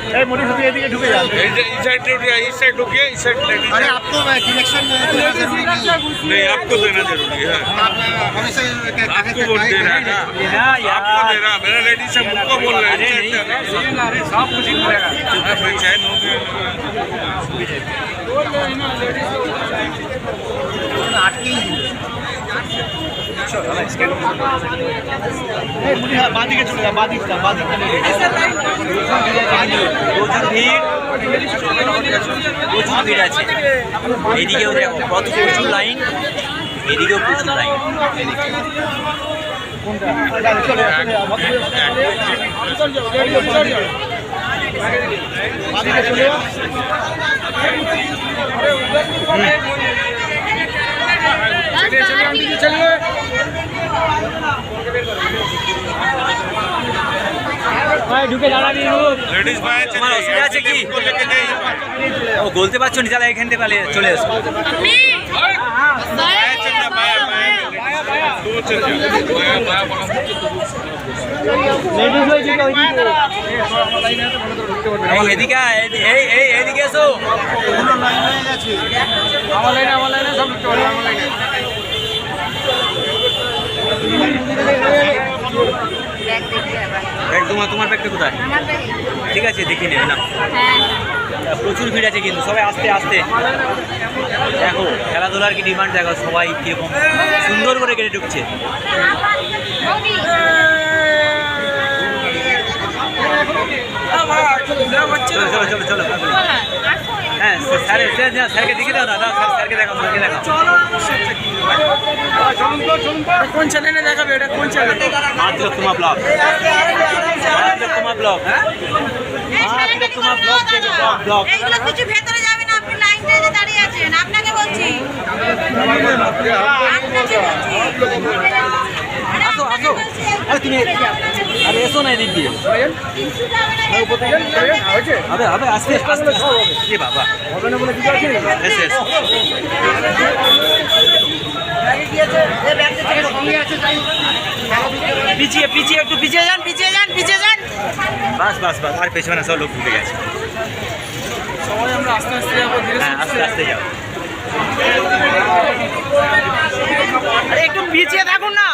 मोटी सभी एदिके ढुके जाते हैं इस साइड ढुकिए, इस साइड लेडीज। अरे आपको डायरेक्शन नहीं, आपको देना जरूरी है। हमेशा आपको वोट दे रहा है ना, आपको दे रहा है। मेरा लेडीज से मुझको बोल रहे हैं सब कुछ चैन हो गया। বাদিকে চলে যা, বাদিক প্রচুর ভিড় আছে। এইদিকেও দেখো প্রচুর লাইন, এদিকেও প্রচুর লাইন। ঢুকে দাঁড়াবি। लेडीज भाई তোমার অসুবিধা আছে কি? ও বলতে পারছো না, তাহলে এখান থেকে চলে এসো। এদিকে এদিকে এসো। আমার লাইনে সব ঢুকতে পারবে। আমার লাইনে তোমার ব্যাগটা কোথায়? ঠিক আছে, দেখে নেবে না। প্রচুর ভিড় আছে কিন্তু, সবাই আস্তে আস্তে। দেখো খেলাধুলার কি ডিমান্ড, দেখো সবাই কিরকম সুন্দর করে কেটে ঢুকছে। চলো চলো চলো চলো। হ্যাঁ স্যারকে দেখে দাও দাদা, স্যারকে দেখাও, স্যারকে দেখাও। কোন চ্যানেলে দেখাবে? এটা কোন চ্যানেল? তোমার ব্লগ, তোমার ব্লগ, তোমার ব্লগ ব্লগ। এইগুলো কিছু ভেতরে যাবে না, আপনি লাইন দিয়ে দাঁড়িয়ে আছেন, আপনাকে বলছি। আসো আসো। আরে তুমি আরে এসো না এদিক দিয়ে। হবে হবে, আস্তে আস্তে। এ বাবা এসে এসে। পিছিয়ে পিছিয়ে একটু পিছিয়ে যান, পিছিয়ে যান, পিছিয়ে যান। বাস বাস বাস, আর পেছনে সব লোক ঢুকে গেছে। সবাই আমরা আস্তে আস্তে যাবো। হ্যাঁ আস্তে আস্তে যাও। আরে একটু পিছিয়ে থাকুন না।